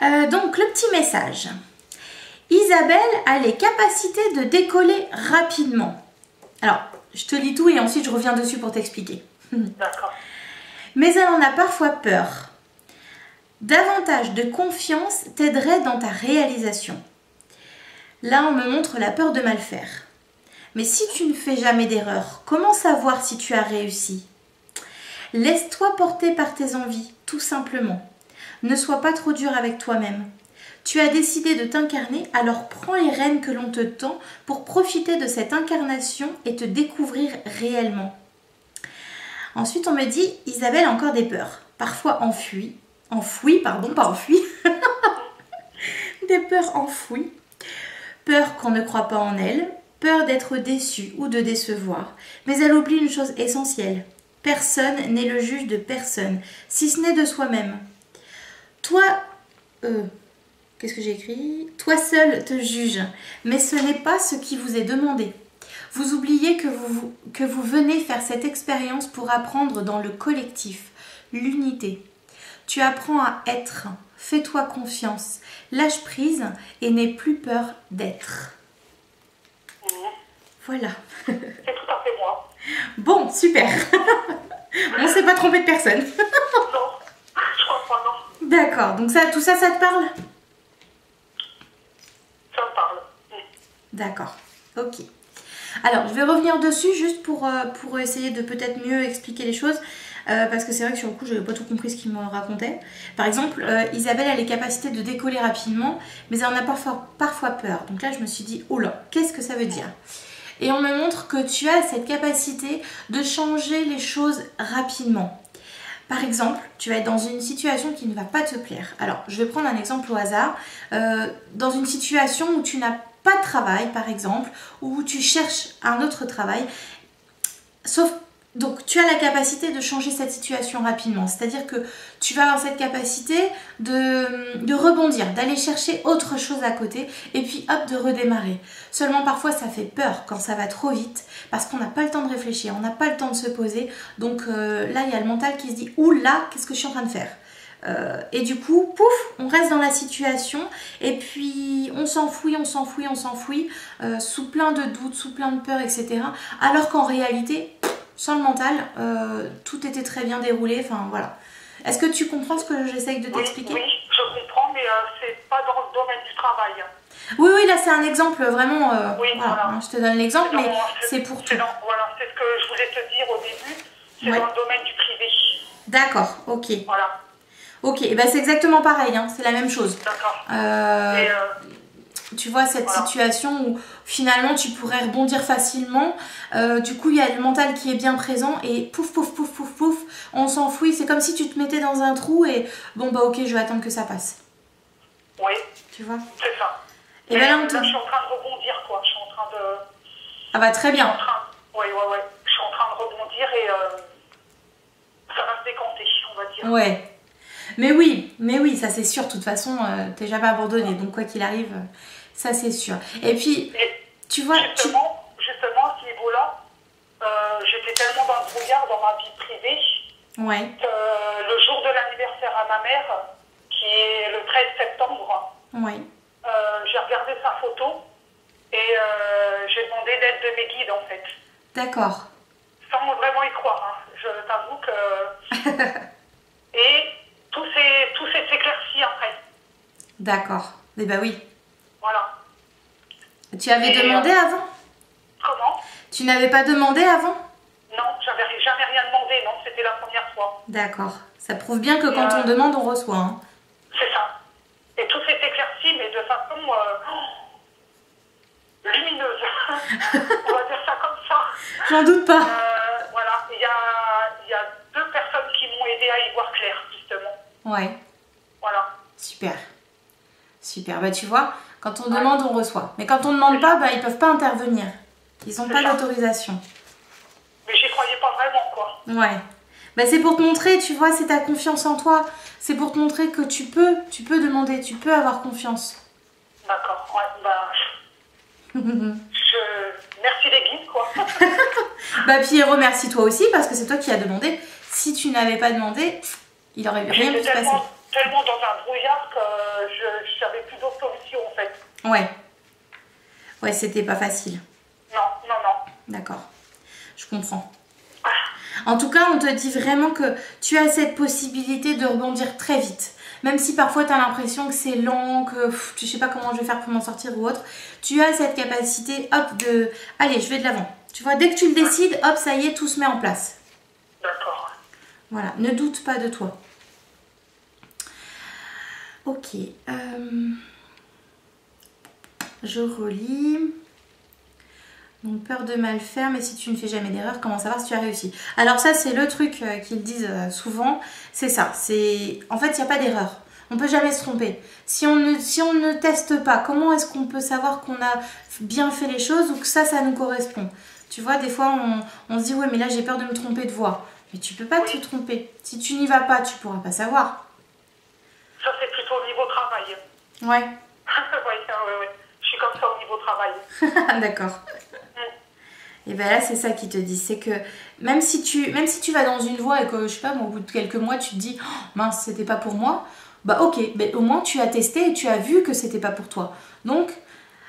Donc, le petit message. Isabelle a les capacités de décoller rapidement. Alors, je te lis tout et ensuite je reviens dessus pour t'expliquer. D'accord. Mais elle en a parfois peur. Davantage de confiance t'aiderait dans ta réalisation. Là, on me montre la peur de mal faire. Mais si tu ne fais jamais d'erreur, comment savoir si tu as réussi? Laisse-toi porter par tes envies, tout simplement. Ne sois pas trop dur avec toi-même. Tu as décidé de t'incarner, alors prends les rênes que l'on te tend pour profiter de cette incarnation et te découvrir réellement. Ensuite, on me dit, Isabelle a encore des peurs, parfois enfouies, des peurs enfouies, peur qu'on ne croit pas en elle, peur d'être déçue ou de décevoir. Mais elle oublie une chose essentielle, personne n'est le juge de personne, si ce n'est de soi-même. Toi, qu'est-ce que j'ai écrit? Toi seul te juge, mais ce n'est pas ce qui vous est demandé. Vous oubliez que vous venez faire cette expérience pour apprendre dans le collectif, l'unité. Tu apprends à être, fais-toi confiance, lâche prise et n'aie plus peur d'être. Voilà. C'est tout à fait moi. Bon, super. On ne s'est pas trompé de personne. Non, je crois pas, non. D'accord, donc ça, tout ça, ça te parle? Ça me parle. D'accord, ok. Alors, je vais revenir dessus juste pour essayer de peut-être mieux expliquer les choses. Parce que c'est vrai que sur le coup, je n'avais pas tout compris ce qu'il me racontait. Par exemple, Isabelle a les capacités de décoller rapidement, mais elle en a parfois peur. Donc là, je me suis dit, oh là, qu'est-ce que ça veut dire? Et on me montre que tu as cette capacité de changer les choses rapidement. Par exemple, tu vas être dans une situation qui ne va pas te plaire. Alors, je vais prendre un exemple au hasard. Dans une situation où tu n'as pas de travail, par exemple, ou où tu cherches un autre travail. Donc, tu as la capacité de changer cette situation rapidement. C'est-à-dire que tu vas avoir cette capacité de rebondir, d'aller chercher autre chose à côté et puis hop, de redémarrer. Seulement, parfois, ça fait peur quand ça va trop vite parce qu'on n'a pas le temps de réfléchir, on n'a pas le temps de se poser. Donc là, il y a le mental qui se dit « Ouh là, qu'est-ce que je suis en train de faire ?» Et du coup, pouf, on reste dans la situation et puis on s'enfouit sous plein de doutes, sous plein de peurs, etc. Alors qu'en réalité, sans le mental, tout était très bien déroulé, enfin voilà. Est-ce que tu comprends ce que j'essaye de t'expliquer? Oui, je comprends, mais c'est pas dans le domaine du travail. Oui, là c'est un exemple vraiment, oui, voilà. Hein, je te donne l'exemple, mais c'est pour tout. Voilà, c'est ce que je voulais te dire au début, c'est dans le domaine du privé. D'accord, ok. Voilà. Ok, et ben c'est exactement pareil, hein, c'est la même chose. D'accord. Tu vois cette situation où finalement tu pourrais rebondir facilement, du coup il y a le mental qui est bien présent et pouf, on s'enfouit, c'est comme si tu te mettais dans un trou et bon bah ok, je vais attendre que ça passe. Oui. Tu vois? C'est ça. Et ben là, je suis en train de rebondir quoi, je suis en train de... Ah bah très bien. Oui, je suis en train de rebondir et ça va se décanter, on va dire. Ouais. Mais oui, ça c'est sûr, de toute façon, t'es jamais abandonné, donc quoi qu'il arrive, ça c'est sûr. Et puis, tu vois... Justement, à ce niveau-là, j'étais tellement dans le brouillard dans ma vie privée, que le jour de l'anniversaire à ma mère, qui est le 13 septembre, j'ai regardé sa photo et j'ai demandé l'aide de mes guides en fait. D'accord. Sans vraiment y croire, hein. Je t'avoue que... Et... Tout s'est éclairci après. D'accord. Eh ben oui. Voilà. Tu avais demandé avant? Comment? Tu n'avais pas demandé avant? Non, j'avais jamais rien demandé, non, c'était la première fois. D'accord. Ça prouve bien que quand on demande, on reçoit. Hein. C'est ça. Et tout s'est éclairci, mais de façon lumineuse. On va dire ça comme ça. J'en doute pas. Voilà. Il y a 2 personnes qui m'ont aidé à y voir clair, justement. Ouais. Voilà. Super. Bah tu vois, quand on demande, on reçoit. Mais quand on ne demande pas, bah ils peuvent pas intervenir. Ils n'ont pas d'autorisation. Mais j'y croyais pas vraiment, quoi. Ouais. Bah c'est pour te montrer, tu vois, c'est ta confiance en toi. C'est pour te montrer que tu peux demander, tu peux avoir confiance. D'accord. Ouais, bah... Merci les guides, quoi. Bah puis remercie-toi aussi parce que c'est toi qui as demandé. Si tu n'avais pas demandé, il aurait rien pu se passer. Tellement dans un brouillard que Ouais. Ouais, c'était pas facile. Non, non, non. D'accord. Je comprends. En tout cas, on te dit vraiment que tu as cette possibilité de rebondir très vite. Même si parfois tu as l'impression que c'est lent, que tu sais pas comment je vais faire pour m'en sortir ou autre. Tu as cette capacité, hop, de... Allez, je vais de l'avant. Tu vois, dès que tu le décides, hop, ça y est, tout se met en place. D'accord. Voilà, ne doute pas de toi. Ok. Je relis. Donc peur de mal faire, mais si tu ne fais jamais d'erreur, comment savoir si tu as réussi? Alors ça, c'est le truc qu'ils disent souvent, c'est ça. En fait, il n'y a pas d'erreur. On ne peut jamais se tromper. Si on ne teste pas, comment est-ce qu'on peut savoir qu'on a bien fait les choses ou que ça nous correspond? Tu vois, des fois, on se dit, ouais, mais là, j'ai peur de me tromper de voie. Mais tu peux pas te tromper. Si tu n'y vas pas, tu pourras pas savoir. Ça, c'est plutôt au niveau travail. Ouais. Oui. Je suis comme ça au niveau travail. D'accord. Et bien là, c'est ça qui te dit, c'est que même si tu vas dans une voie et que, je sais pas, au bout de quelques mois, tu te dis, oh, mince, c'était pas pour moi, bah ok, mais au moins tu as testé et tu as vu que c'était pas pour toi. Donc,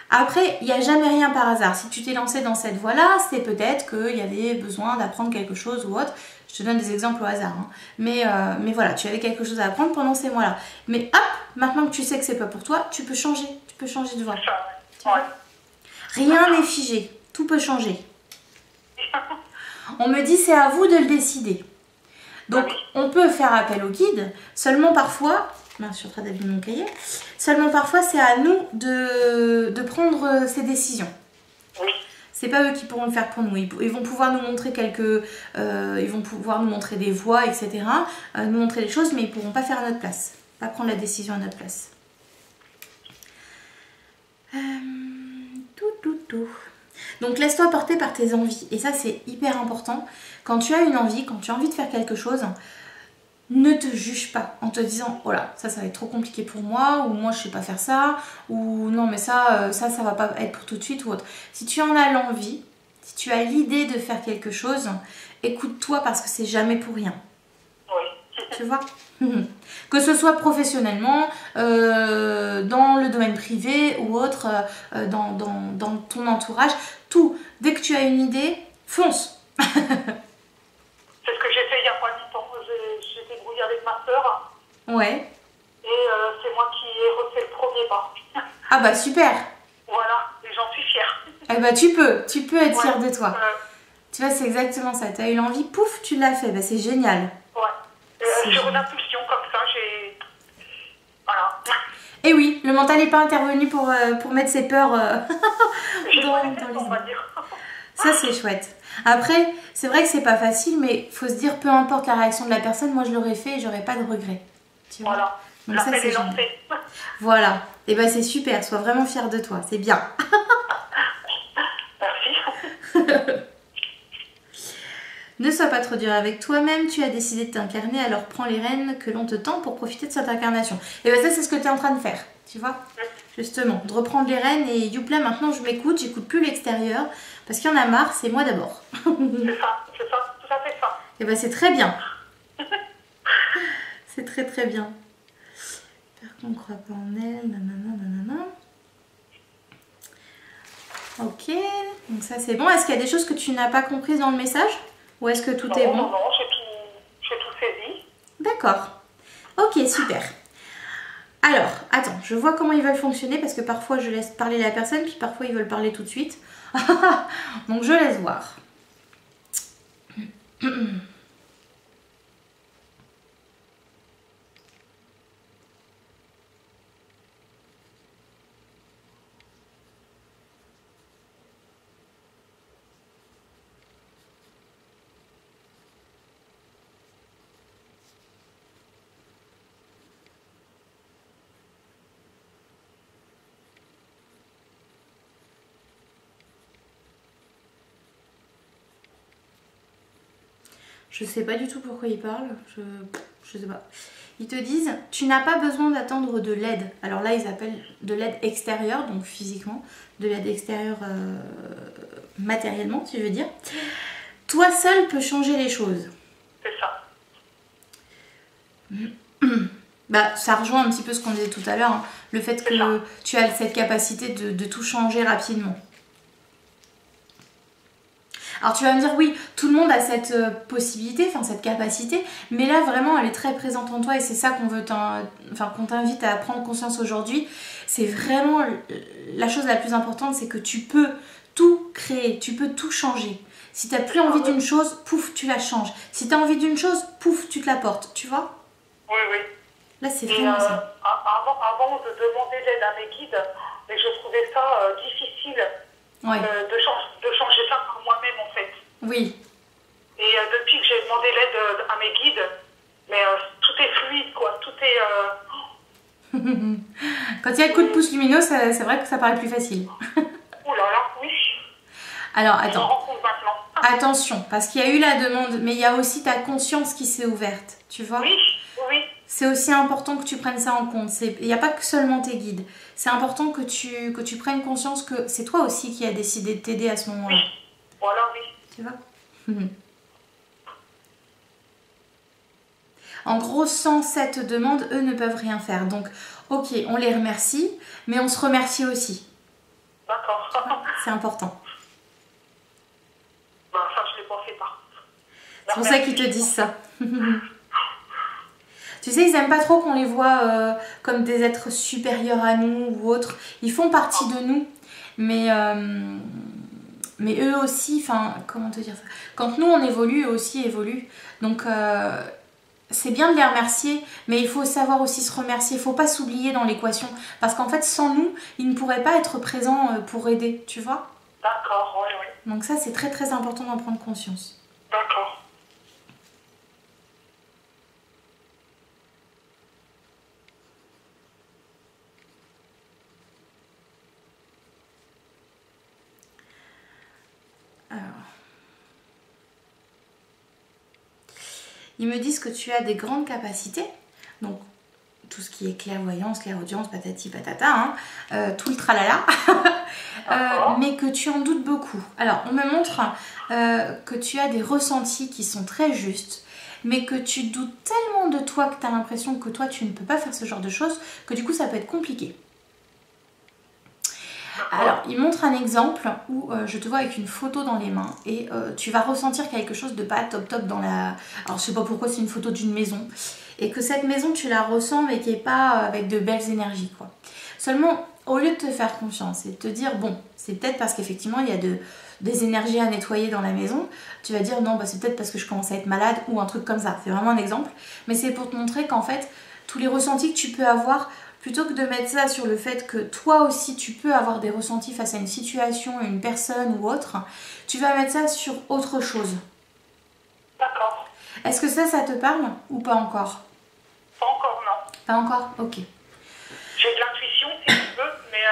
après, il n'y a jamais rien par hasard. Si tu t'es lancé dans cette voie-là, c'est peut-être qu'il y avait besoin d'apprendre quelque chose ou autre. Je te donne des exemples au hasard. Hein. Mais voilà, tu avais quelque chose à apprendre pendant ces mois-là. Mais hop, maintenant que tu sais que c'est pas pour toi, tu peux changer. Tu peux changer de voie. Ouais. Rien n'est figé. Tout peut changer. On me dit c'est à vous de le décider. Donc on peut faire appel au guide, seulement parfois, je suis en train d'abîmer mon cahier, seulement parfois c'est à nous de prendre ces décisions. Oui. C'est pas eux qui pourront le faire pour nous. Ils vont pouvoir nous montrer ils vont pouvoir nous montrer des voies, etc. Nous montrer des choses, mais ils pourront pas faire à notre place. Pas prendre la décision à notre place. Tout. Donc laisse-toi porter par tes envies. Et ça, c'est hyper important. Quand tu as une envie, quand tu as envie de faire quelque chose, ne te juge pas en te disant oh là, ça va être trop compliqué pour moi, ou moi je sais pas faire ça, ou non mais ça va pas être pour tout de suite ou autre. Si tu en as l'envie, si tu as l'idée de faire quelque chose, écoute-toi parce que c'est jamais pour rien. Oui. Tu vois? Que ce soit professionnellement, dans le domaine privé ou autre, dans ton entourage, tout. Dès que tu as une idée, fonce. C'est ce que j'ai fait il y a pas longtemps. J'ai débrouillé avec ma soeur. Ouais. Et c'est moi qui ai refait le premier pas. Ah bah super. Voilà, et j'en suis fière. Eh bah tu peux être fière de toi. Tu vois, c'est exactement ça. Tu as eu l'envie, pouf, tu l'as fait. Bah c'est génial. Ouais. Sur une impulsion comme ça, voilà. Et oui, le mental n'est pas intervenu pour mettre ses peurs dans les... on va dire. Ça, c'est chouette. Après, c'est vrai que c'est pas facile, mais faut se dire, peu importe la réaction de la personne, moi je l'aurais fait et j'aurais pas de regrets. Tu vois. Voilà. Donc ça, c'est génial. Voilà. Et ben c'est super, sois vraiment fière de toi, c'est bien. Merci. Ne sois pas trop dur avec toi-même, tu as décidé de t'incarner, alors prends les rênes que l'on te tend pour profiter de cette incarnation. Et bien ça, c'est ce que tu es en train de faire, tu vois. Justement, de reprendre les rênes et youpla, maintenant je m'écoute, j'écoute plus l'extérieur, parce qu'il y en a marre, c'est moi d'abord. C'est ça, tout à fait ça. Et bien c'est très bien. C'est très très bien. J'espère qu'on ne croit pas en elle, nanana. Ok, donc ça c'est bon. Est-ce qu'il y a des choses que tu n'as pas comprises dans le message? Ou est-ce que tout est bon? Non, j'ai tout saisi. D'accord. Ok, super. Alors, attends, je vois comment ils veulent fonctionner parce que parfois je laisse parler la personne, puis parfois ils veulent parler tout de suite. Donc je laisse voir. Je sais pas du tout pourquoi ils parlent, je sais pas. Ils te disent, tu n'as pas besoin d'attendre de l'aide. Alors là, ils appellent de l'aide extérieure, donc physiquement, de l'aide extérieure matériellement, si je veux dire. Toi seul peux changer les choses. C'est ça. Bah, ça rejoint un petit peu ce qu'on disait tout à l'heure, hein, le fait que tu as cette capacité de tout changer rapidement. Alors tu vas me dire, oui, tout le monde a cette possibilité, enfin cette capacité, mais là vraiment elle est très présente en toi et c'est ça qu'on veut qu'on t'invite à prendre conscience aujourd'hui. C'est vraiment la chose la plus importante, c'est que tu peux tout créer, tu peux tout changer. Si tu n'as plus envie d'une chose, pouf, tu la changes. Si tu as envie d'une chose, pouf, tu te la portes, tu vois? Oui, oui. Là c'est vraiment ça. Avant de demander l'aide à mes guides, mais je trouvais ça difficile. Ouais. De changer ça par moi-même en fait. Oui. Et depuis que j'ai demandé l'aide à mes guides, mais tout est fluide quoi, tout est... Quand il y a le coup de pouce lumineux, c'est vrai que ça paraît plus facile. Oh là là, oui. Alors attends. Je me rends compte maintenant. Attention, parce qu'il y a eu la demande, mais il y a aussi ta conscience qui s'est ouverte, tu vois? Oui, oui. C'est aussi important que tu prennes ça en compte. Il n'y a pas que seulement tes guides. C'est important que tu prennes conscience que c'est toi aussi qui as décidé de t'aider à ce moment-là. Oui. Voilà, oui. Tu vois? En gros, sans cette demande, eux ne peuvent rien faire. Donc, ok, on les remercie, mais on se remercie aussi. D'accord. C'est important. Ben, ça, je ne l'ai pas fait pas. C'est pour ça qu'ils te disent ça. Tu sais, ils n'aiment pas trop qu'on les voit comme des êtres supérieurs à nous ou autres. Ils font partie de nous, mais eux aussi, enfin, comment te dire ça? Quand nous on évolue, eux aussi évoluent. Donc c'est bien de les remercier, mais il faut savoir aussi se remercier. Il ne faut pas s'oublier dans l'équation. Parce qu'en fait, sans nous, ils ne pourraient pas être présents pour aider, tu vois? D'accord, oui, oui. Donc ça, c'est très très important d'en prendre conscience. D'accord. Ils me disent que tu as des grandes capacités, donc tout ce qui est clairvoyance, clairaudience, patati patata, hein, tout le tralala, mais que tu en doutes beaucoup. Alors, on me montre que tu as des ressentis qui sont très justes, mais que tu doutes tellement de toi que tu as l'impression que toi, tu ne peux pas faire ce genre de choses, que du coup, ça peut être compliqué. Alors, il montre un exemple où je te vois avec une photo dans les mains et tu vas ressentir quelque chose de pas top top dans la... Alors, je sais pas pourquoi c'est une photo d'une maison et que cette maison, tu la ressens mais qui n'est pas avec de belles énergies, quoi. Seulement, au lieu de te faire confiance et de te dire, bon, c'est peut-être parce qu'effectivement, il y a des énergies à nettoyer dans la maison, tu vas dire, non, bah, c'est peut-être parce que je commence à être malade ou un truc comme ça. C'est vraiment un exemple. Mais c'est pour te montrer qu'en fait, tous les ressentis que tu peux avoir... Plutôt que de mettre ça sur le fait que toi aussi tu peux avoir des ressentis face à une situation, une personne ou autre, tu vas mettre ça sur autre chose. D'accord. Est-ce que ça te parle ou pas encore? Pas encore, non. Pas encore? Ok. J'ai de l'intuition si tu veux, mais...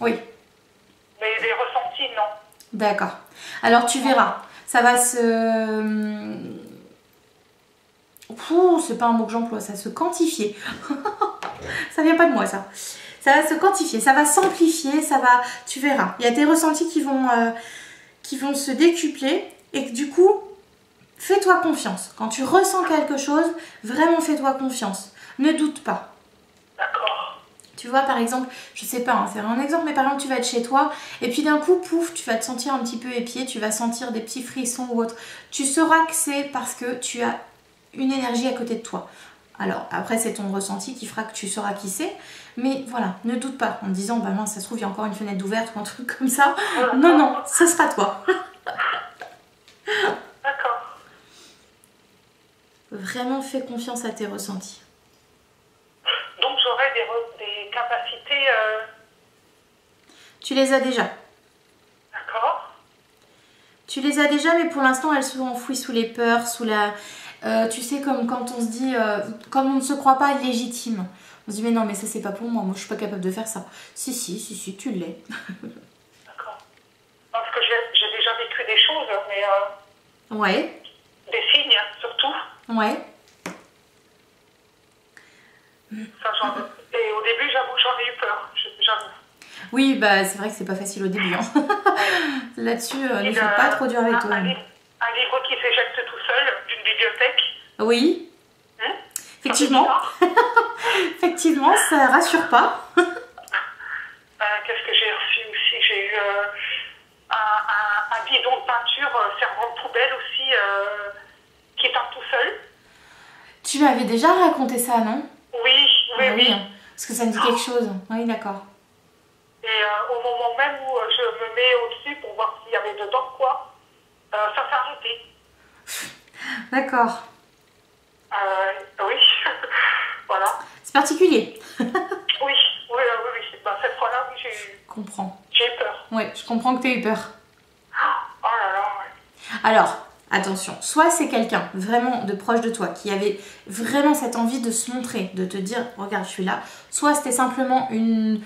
Oui. Mais les ressentis, non. D'accord. Alors tu verras, ça va se... c'est pas un mot que j'emploie, ça se quantifier. Ça vient pas de moi ça. Ça va se quantifier, ça va s'amplifier, ça va... Tu verras. Il y a des ressentis qui vont se décupler et que du coup, fais-toi confiance. Quand tu ressens quelque chose, vraiment fais-toi confiance. Ne doute pas. D'accord. Tu vois, par exemple, je sais pas, hein, c'est un exemple, mais par exemple, tu vas être chez toi et puis d'un coup, pouf, tu vas te sentir un petit peu épié, tu vas sentir des petits frissons ou autre. Tu sauras que c'est parce que tu as une énergie à côté de toi. Alors après c'est ton ressenti qui fera que tu sauras qui c'est, mais voilà, ne doute pas en te disant bah mince, ça se trouve il y a encore une fenêtre d'ouverte ou un truc comme ça. Non, non, ce sera toi. D'accord. Vraiment fais confiance à tes ressentis. Donc j'aurai des capacités... Tu les as déjà. D'accord. Tu les as déjà, mais pour l'instant elles sont enfouies sous les peurs, sous la... tu sais, comme quand on se dit, quand on ne se croit pas légitime, on se dit mais non mais ça c'est pas pour moi, moi je suis pas capable de faire ça. Si, tu l'es. D'accord. Parce que j'ai déjà vécu des choses, mais ouais. Des signes surtout. Ouais. Ça, et au début j'avoue j'en ai eu peur, j'avoue. Oui, bah c'est vrai que c'est pas facile au début. Hein. Là-dessus, ne fais pas trop dur avec toi. Un livre qui s'éjecte tout seul d'une bibliothèque. Oui. Effectivement. Effectivement, ça rassure pas. Qu'est-ce que j'ai reçu aussi? J'ai eu un bidon de peinture servant de poubelle aussi qui est un tout seul. Tu m'avais déjà raconté ça, non? Oui, oui, ah, oui. Oui, parce que ça me dit quelque chose. Oui, d'accord. Et au moment même où je me mets au-dessus pour voir s'il y avait dedans quoi, ça s'est arrêté. D'accord. Oui, voilà. C'est particulier. Oui, oui, oui, oui. Bah, cette fois-là, oui, Je comprends. J'ai eu peur. Oui, je comprends que tu aies eu peur. Oh là là, ouais. Alors, attention, soit c'est quelqu'un vraiment de proche de toi qui avait vraiment cette envie de se montrer, de te dire regarde je suis là, soit c'était simplement une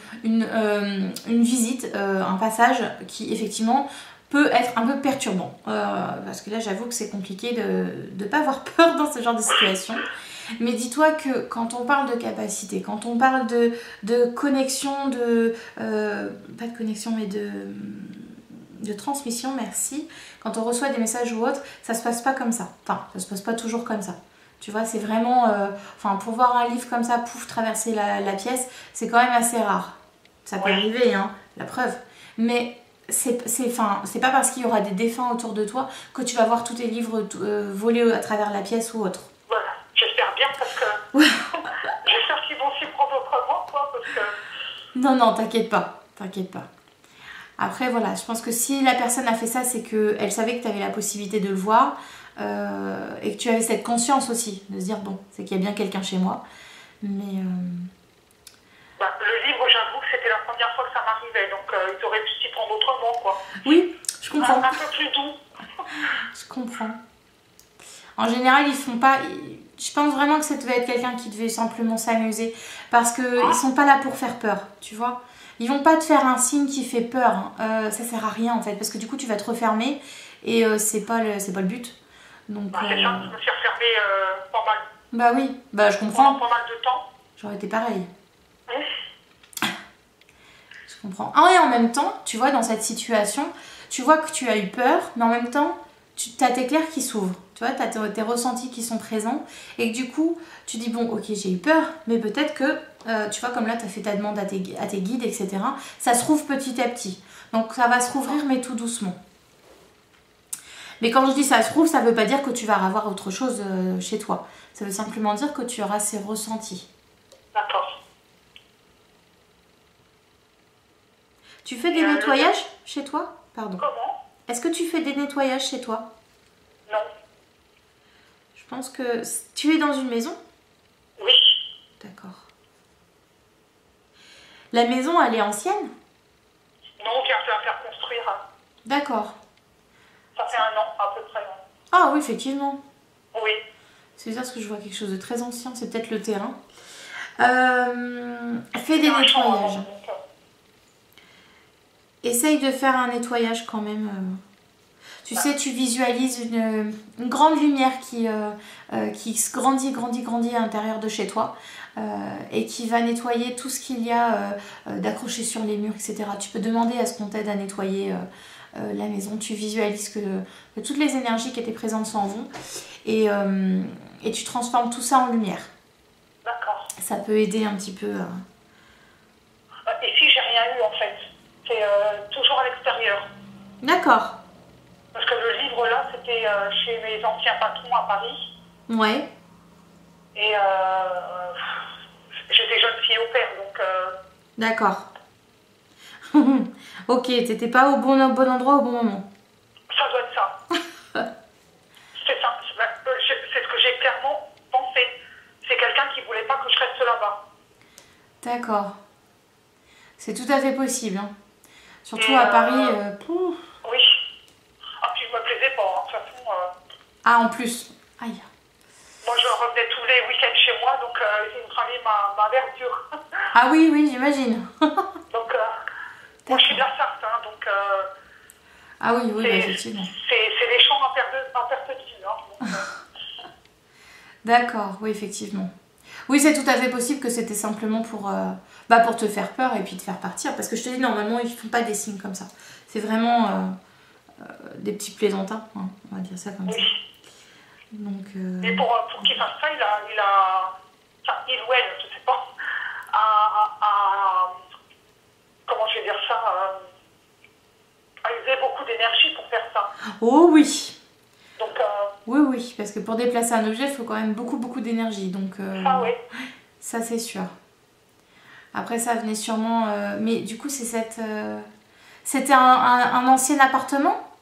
visite, un passage qui effectivement peut être un peu perturbant, parce que là j'avoue que c'est compliqué de ne pas avoir peur dans ce genre de situation. Mais dis-toi que quand on parle de capacité, quand on parle de connexion, pas de connexion mais de transmission, merci. Quand on reçoit des messages ou autre, ça se passe pas comme ça. Enfin, ça se passe pas toujours comme ça. Tu vois, c'est vraiment... pour voir un livre comme ça, pouf, traverser la pièce, c'est quand même assez rare. Ça peut arriver, hein, la preuve. Mais c'est pas parce qu'il y aura des défunts autour de toi que tu vas voir tous tes livres voler à travers la pièce ou autre. Voilà, j'espère bien parce que... j'espère qu'ils vont s'y prendre autrement, quoi, parce que... Non, t'inquiète pas. T'inquiète pas. Après, voilà, je pense que si la personne a fait ça, c'est qu'elle savait que tu avais la possibilité de le voir et que tu avais cette conscience aussi, de se dire, bon, c'est qu'il y a bien quelqu'un chez moi. Mais... le livre, j'avoue que c'était la première fois que ça m'arrivait, donc ils auraient pu s'y prendre autrement, quoi. Oui, je comprends. Un peu plus doux. Je comprends. En général, ils font pas... Je pense vraiment que ça devait être quelqu'un qui devait simplement s'amuser parce qu'ils sont pas là pour faire peur, tu vois. Ils vont pas te faire un signe qui fait peur, ça sert à rien en fait, parce que du coup tu vas te refermer et c'est pas le but. Donc, c'est ça, je me suis refermée pas mal. Bah oui, bah je comprends. Pendant pas mal de temps. J'aurais été pareil. Je comprends. Ah et en même temps, tu vois, dans cette situation, tu vois que tu as eu peur, mais en même temps, tu as tes clairs qui s'ouvrent. Tu vois, tu as tes ressentis qui sont présents et que du coup, tu dis bon, ok, j'ai eu peur, mais peut-être que, tu vois, comme là, tu as fait ta demande à tes guides, etc. Ça se rouvre petit à petit. Donc, ça va se rouvrir, mais tout doucement. Mais quand je dis ça se rouvre, ça ne veut pas dire que tu vas avoir autre chose chez toi. Ça veut simplement dire que tu auras ces ressentis. D'accord. Tu fais des nettoyages chez toi? Pardon. Comment? Est-ce que tu fais des nettoyages chez toi? Non. Je pense que... Tu es dans une maison? Oui. D'accord. La maison, elle est ancienne? Non, on vient de la faire construire. D'accord. Ça fait 1 an, à peu près. Ah oui, effectivement. Oui. C'est ça, parce que je vois quelque chose de très ancien. C'est peut-être le terrain. Fais des nettoyages. Essaye de faire un nettoyage quand même. Tu sais, tu visualises une grande lumière qui se grandit à l'intérieur de chez toi et qui va nettoyer tout ce qu'il y a d'accroché sur les murs, etc. Tu peux demander à ce qu'on t'aide à nettoyer la maison. Tu visualises que toutes les énergies qui étaient présentes s'en vont et tu transformes tout ça en lumière. D'accord. Ça peut aider un petit peu. Ici, j'ai rien eu en fait. C'est toujours à l'extérieur. D'accord. Parce que le livre là, c'était chez mes anciens patrons à Paris. Ouais. Et j'étais jeune fille au père, donc... D'accord. Ok, t'étais pas au bon endroit au bon moment. Ça doit être ça. C'est ça. C'est ce que j'ai clairement pensé. C'est quelqu'un qui voulait pas que je reste là-bas. D'accord. C'est tout à fait possible. Hein. Surtout à Paris. Oui. Ah, puis je me plaisais pas, hein, de toute façon. Ah, en plus. Aïe. Moi, je revenais tous les week-ends chez moi, donc il me fallait ma verdure. Ah oui, j'imagine. Donc, moi, je suis de la Sarthe, hein, donc... ah oui, bah, effectivement. C'est les champs à perte de vue. Hein, D'accord, oui, effectivement. Oui, c'est tout à fait possible que c'était simplement pour te faire peur et puis te faire partir. Parce que je te dis, normalement, ils ne font pas des signes comme ça. C'est vraiment des petits plaisantins, hein, on va dire ça comme ça. Donc, et pour qu'il fasse ça, il ou elle, je sais pas, Oh oui. Donc, oui, parce que pour déplacer un objet, il faut quand même beaucoup d'énergie. Donc, oui. Ça, c'est sûr. Après, ça venait sûrement... mais du coup, c'est cette... C'était un ancien appartement?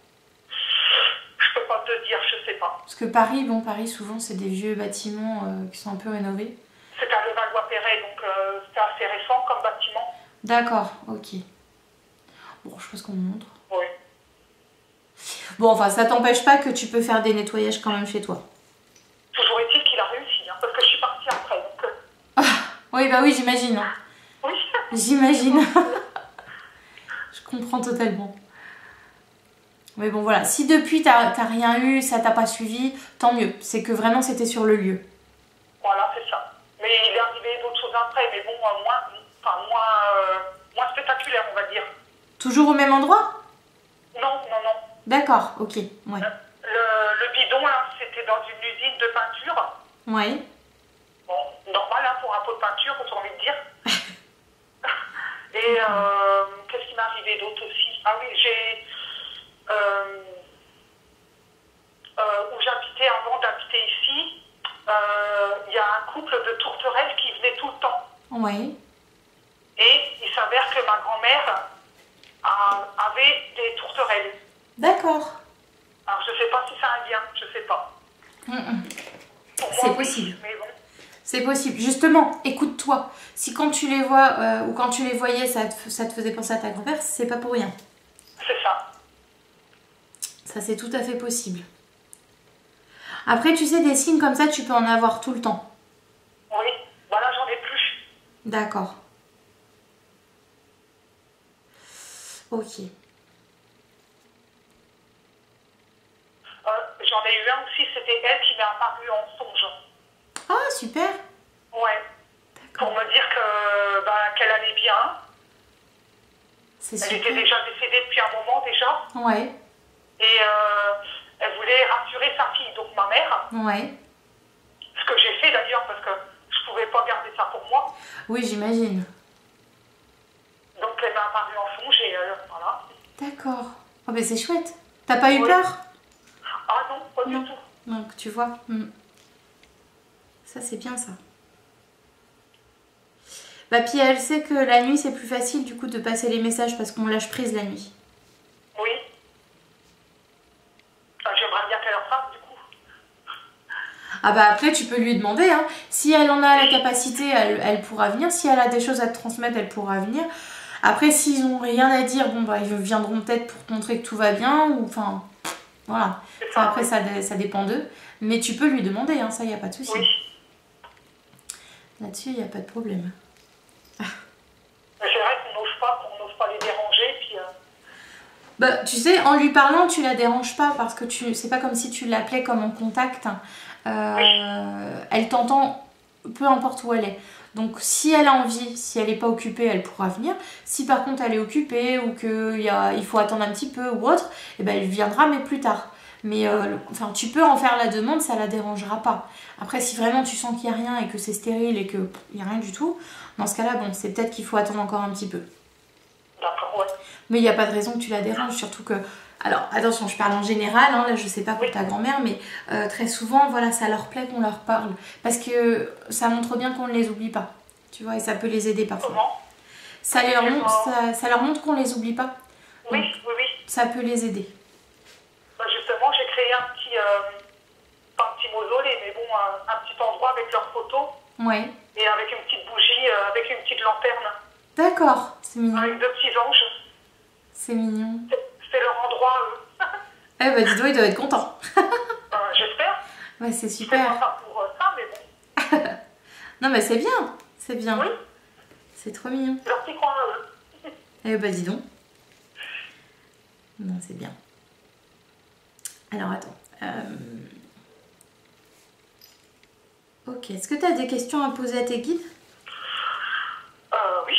Je peux pas te dire, je sais pas. Parce que Paris, Paris, souvent, c'est des vieux bâtiments qui sont un peu rénovés. C'est à Levallois-Perret, donc c'est assez récent comme bâtiment. D'accord, ok. Bon, je pense qu'on me montre. Oui. Bon, enfin, ça t'empêche pas que tu peux faire des nettoyages quand même chez toi. Toujours est-il qu'il a réussi, hein, parce que je suis partie après. Donc, oui, bah oui, j'imagine. Hein. Oui. J'imagine. Je comprends totalement. Mais bon, voilà. Si depuis, t'as rien eu, ça t'a pas suivi, tant mieux. C'est que vraiment, c'était sur le lieu. Voilà, c'est ça. Mais il est arrivé d'autres choses après, mais bon, moins spectaculaire, on va dire. Toujours au même endroit? Non. D'accord, ok. Ouais. Le bidon, là, c'était dans une usine de peinture. Ouais. Bon, normal, hein, pour un pot de peinture, j'ai envie de dire. Et qu'est-ce qui m'est arrivé d'autre aussi? Ah oui, où j'habitais avant d'habiter ici, il y a un couple de tourterelles qui venait tout le temps. Oui. Et il s'avère que ma grand-mère avait des tourterelles. D'accord. Alors je sais pas si c'est un lien, je sais pas. C'est possible. Mais bon. C'est possible. Justement, écoute-toi. Si quand tu les vois ou quand tu les voyais, ça te faisait penser à ta grand-mère, c'est pas pour rien. C'est ça. Ça, c'est tout à fait possible. Après, tu sais, des signes comme ça, tu peux en avoir tout le temps. Oui, voilà, j'en ai plus. D'accord. Ok. J'en ai eu un aussi, c'était elle qui m'est apparue en songe. Ah, super. Ouais. Pour me dire qu'elle allait bien. C'est elle super. était déjà décédée depuis un moment déjà. Ouais. Et elle voulait rassurer sa fille, donc ma mère. Ouais. Ce que j'ai fait d'ailleurs, parce que je pouvais pas garder ça pour moi. Oui, j'imagine. Donc elle m'a apparue en songe et voilà. D'accord. Oh, mais c'est chouette. T'as pas eu peur? Ah non, pas du tout. Donc, tu vois. Ça, c'est bien, ça. Bah, puis elle sait que la nuit, c'est plus facile, du coup, de passer les messages parce qu'on lâche prise la nuit. Oui. J'aimerais bien qu'elle en fasse, du coup. Ah bah après, tu peux lui demander. Hein. Si elle en a la capacité, elle pourra venir. Si elle a des choses à te transmettre, elle pourra venir. Après, s'ils n'ont rien à dire, bon, bah, ils viendront peut-être pour te montrer que tout va bien. Ou enfin, voilà. Ça, après, ça dépend d'eux. Mais tu peux lui demander, hein, ça, il n'y a pas de souci. Oui. Là-dessus, il n'y a pas de problème. C'est vrai qu'on n'ose pas les déranger. Puis, bah, tu sais, en lui parlant, tu la déranges pas parce que c'est pas comme si tu l'appelais comme en contact. Elle t'entend peu importe où elle est. Donc si elle a envie, si elle n'est pas occupée, elle pourra venir. Si par contre elle est occupée ou qu'il faut attendre un petit peu ou autre, eh ben, elle viendra mais plus tard. Mais enfin, tu peux en faire la demande, ça la dérangera pas. Après, si vraiment tu sens qu'il n'y a rien et que c'est stérile et qu'il n'y a rien du tout, dans ce cas-là, bon, c'est peut-être qu'il faut attendre encore un petit peu. D'accord, ouais. Mais il n'y a pas de raison que tu la déranges, surtout que... Alors, attention, je parle en général, hein, là je sais pas pour ta grand-mère, mais très souvent, voilà, ça leur plaît qu'on leur parle. Parce que ça montre bien qu'on ne les oublie pas, tu vois, et ça peut les aider parfois. Comment? Ça leur montre qu'on les oublie pas. Oui, Donc, oui. ça peut les aider. Justement, j'ai créé pas un petit mausolée, mais bon, un petit endroit avec leurs photos. Ouais. Et avec une petite bougie, avec une petite lanterne. D'accord, c'est mignon. Avec 2 petits anges. C'est mignon. C'est leur endroit, eux. Eh bah dis donc, ils doivent être contents. J'espère. Ouais, c'est C'est super. pas pour ça, mais bon. Non mais c'est bien, c'est bien. Oui. C'est trop mignon. Leur petit coin à eux. Eh bah dis donc. Non, c'est bien. Alors attends. Ok, est-ce que tu as des questions à poser à tes guides? Oui.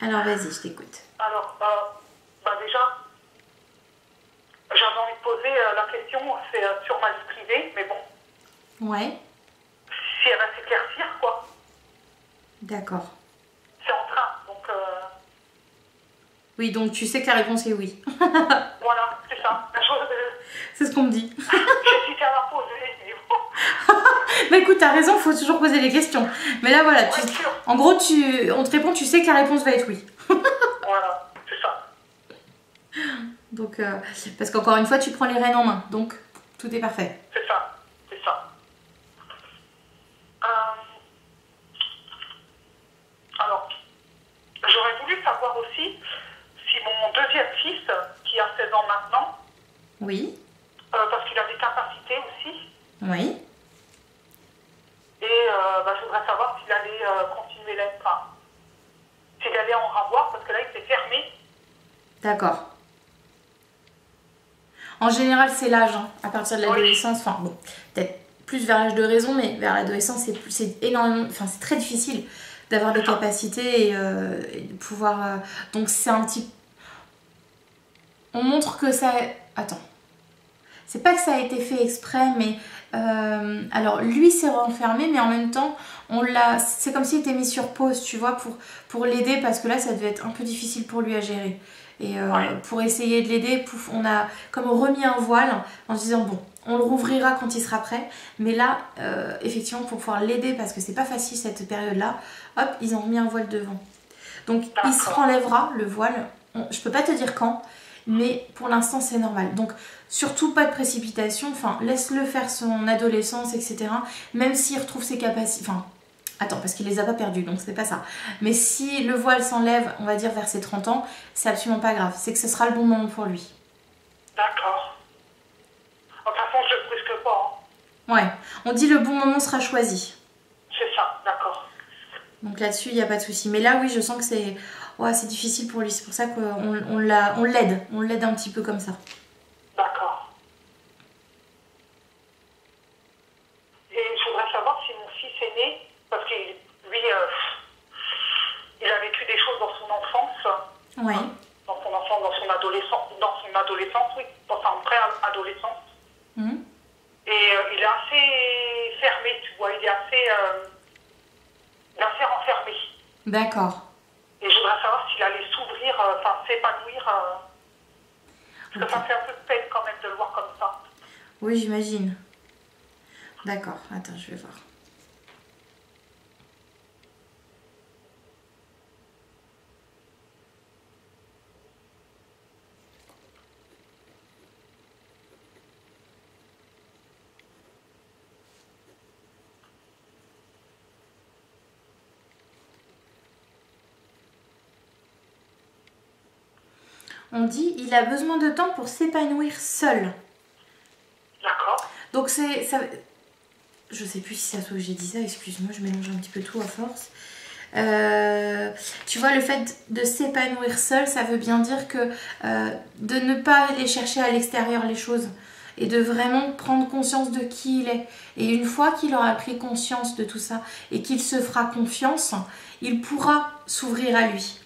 Alors vas-y, je t'écoute. Alors, déjà, j'avais envie de poser la question, c'est sur ma vie privée, mais bon. Ouais. Si elle va s'éclaircir, quoi. D'accord. C'est en train, donc... Oui, donc tu sais que la réponse est oui. Oui, Voilà, c'est ça. C'est ce qu'on me dit. J'ai cité à la poser, mais bon. Mais écoute, t'as raison, faut toujours poser les questions. Mais là, voilà, en gros, on te répond, tu sais que la réponse va être oui. Voilà, c'est ça. Donc, parce qu'encore une fois, tu prends les rênes en main, donc tout est parfait. C'est ça, c'est ça. Alors, j'aurais voulu savoir aussi si mon deuxième fils, qui a 16 ans maintenant, oui, parce qu'il a des capacités aussi, oui, et je voudrais savoir s'il allait continuer l'être, enfin, s'il allait en avoir, parce que là, il s'est fermé. d'accord. En général, c'est l'âge, hein, à partir de l'adolescence, enfin bon, peut-être plus vers l'âge de raison, mais vers l'adolescence, c'est énormément, enfin c'est très difficile d'avoir des capacités et de pouvoir... donc c'est un petit... On montre que ça... Attends. C'est pas que ça a été fait exprès, mais... alors lui s'est renfermé, mais en même temps, c'est comme s'il était mis sur pause, tu vois, pour l'aider, parce que là, ça devait être un peu difficile pour lui à gérer. Et pour essayer de l'aider, on a comme remis un voile en se disant bon, on le rouvrira quand il sera prêt. Mais là, effectivement, pour pouvoir l'aider, parce que c'est pas facile cette période-là, hop, ils ont remis un voile devant. Donc il se renlèvera le voile. Je peux pas te dire quand, mais pour l'instant c'est normal. Donc surtout pas de précipitation. Enfin, laisse-le faire son adolescence, etc. Même s'il retrouve ses capacités. Enfin, attends, parce qu'il les a pas perdus, donc c'est pas ça. Mais si le voile s'enlève, on va dire vers ses 30 ans, c'est absolument pas grave. C'est que ce sera le bon moment pour lui. D'accord. De toute façon, je ne le brusque pas. Hein. Ouais, on dit le bon moment sera choisi. C'est ça, d'accord. Donc là-dessus, il n'y a pas de souci. Mais là, oui, je sens que c'est difficile pour lui. C'est pour ça qu'on l'aide. On l'aide un petit peu comme ça. D'accord. Et je voudrais savoir si mon fils aîné, parce que lui, il a vécu des choses dans son enfance. Oui. Dans son enfance, dans son adolescence, oui, dans sa pré-adolescence. Mmh. Et il est assez fermé, tu vois, il est assez renfermé. D'accord. Et je voudrais savoir s'il allait s'ouvrir, enfin s'épanouir. Parce que ça me fait un peu de peine quand même de le voir comme ça. Oui, j'imagine. D'accord, attends, je vais voir. On dit il a besoin de temps pour s'épanouir seul. D'accord. Donc c'est ça. Je sais plus si c'est à toi que j'ai dit ça. Excuse-moi, je mélange un petit peu tout à force. Tu vois, le fait de s'épanouir seul, ça veut bien dire que de ne pas aller chercher à l'extérieur les choses et de vraiment prendre conscience de qui il est. Et une fois qu'il aura pris conscience de tout ça et qu'il se fera confiance, il pourra s'ouvrir à lui.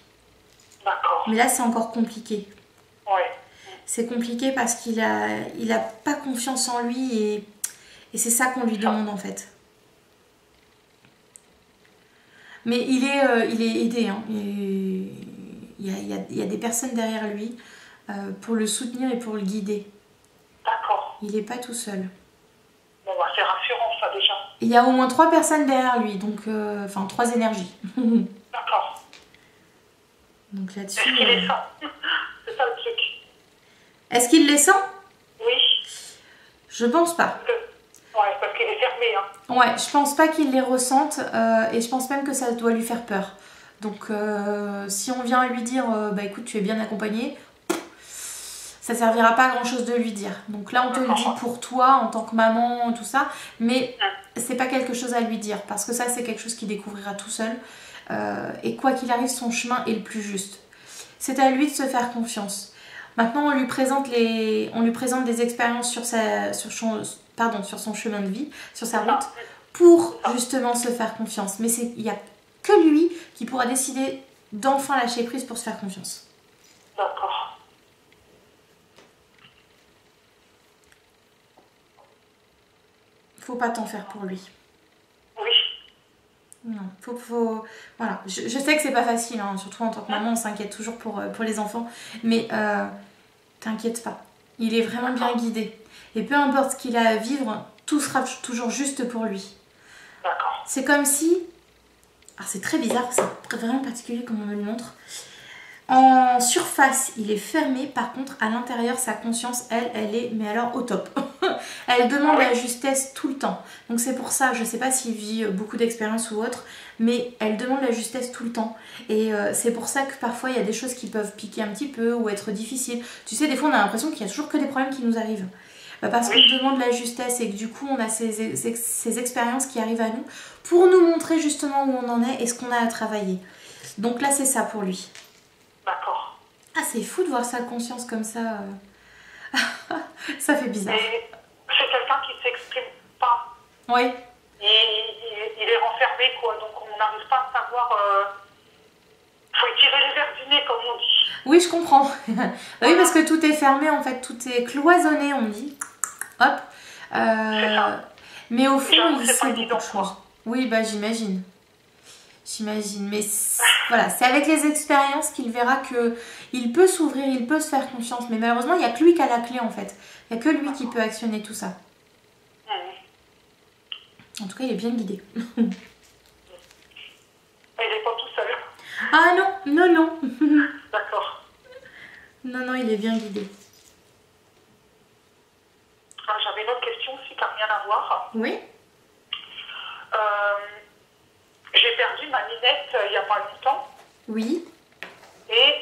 D'accord. Mais là, c'est encore compliqué. Ouais. C'est compliqué parce qu'il a pas confiance en lui et c'est ça qu'on lui demande en fait. Mais il est aidé. Hein. Il y a des personnes derrière lui pour le soutenir et pour le guider. D'accord. Il n'est pas tout seul. Bon, bah, c'est rassurant ça déjà. Il y a au moins 3 personnes derrière lui, donc enfin 3 énergies. D'accord. Donc là-dessus. Est-ce qu'il les sent? C'est ça le truc. Est-ce qu'il les sent? Oui. Je pense pas. Ouais, parce qu'il est fermé. Hein. Ouais, je pense pas qu'il les ressente et je pense même que ça doit lui faire peur. Donc si on vient lui dire bah écoute tu es bien accompagné, ça servira pas à grand chose de lui dire. Donc là on te le dit pour toi en tant que maman tout ça, mais c'est pas quelque chose à lui dire parce que ça c'est quelque chose qu'il découvrira tout seul et quoi qu'il arrive son chemin est le plus juste. C'est à lui de se faire confiance. Maintenant on lui présente des expériences sur son chemin de vie, sur sa route, pour justement se faire confiance. Mais il n'y a que lui qui pourra décider d'enfin lâcher prise pour se faire confiance. D'accord. Faut pas t'en faire pour lui. Oui. Non, voilà. Je sais que c'est pas facile, hein, surtout en tant que maman, on s'inquiète toujours pour les enfants. Mais T'inquiète pas. Il est vraiment bien guidé. Et peu importe ce qu'il a à vivre, tout sera toujours juste pour lui. D'accord. C'est comme si... Alors c'est très bizarre, c'est vraiment particulier comme on me le montre. En surface, il est fermé. Par contre, à l'intérieur, sa conscience, elle est, mais alors au top. Elle demande la justesse tout le temps. Donc c'est pour ça, je ne sais pas s'il vit beaucoup d'expérience ou autre, mais elle demande la justesse tout le temps. Et c'est pour ça que parfois, il y a des choses qui peuvent piquer un petit peu ou être difficiles. Tu sais, des fois, on a l'impression qu'il y a toujours que des problèmes qui nous arrivent. Parce qu'on demande la justesse et que du coup, on a ces expériences qui arrivent à nous pour nous montrer justement où on en est et ce qu'on a à travailler. Donc là, c'est ça pour lui. D'accord. Ah, c'est fou de voir sa conscience comme ça. Ça fait bizarre. Et c'est quelqu'un qui ne s'exprime pas. Oui. Il est renfermé, quoi. Donc on n'arrive pas à savoir... faut y tirer les verres du nez, comme on dit. Oui, je comprends. Oui, parce que tout est fermé, en fait. Tout est cloisonné, on dit. Hop. C'est ça. Mais au fond, il c'est sait pas beaucoup évident, de choses. Oui, bah j'imagine. J'imagine. Mais voilà, c'est avec les expériences qu'il verra que il peut s'ouvrir, il peut se faire confiance. Mais malheureusement, il n'y a que lui qui a la clé, en fait. Il n'y a que lui qui peut actionner tout ça. En tout cas, il est bien guidé. Il n'est pas tout seul. Ah non, non, non. D'accord. Non, non, il est bien guidé. J'avais une autre question, si tu n'as rien à voir. Oui. J'ai perdu ma ninette il n'y a pas longtemps. Oui. Et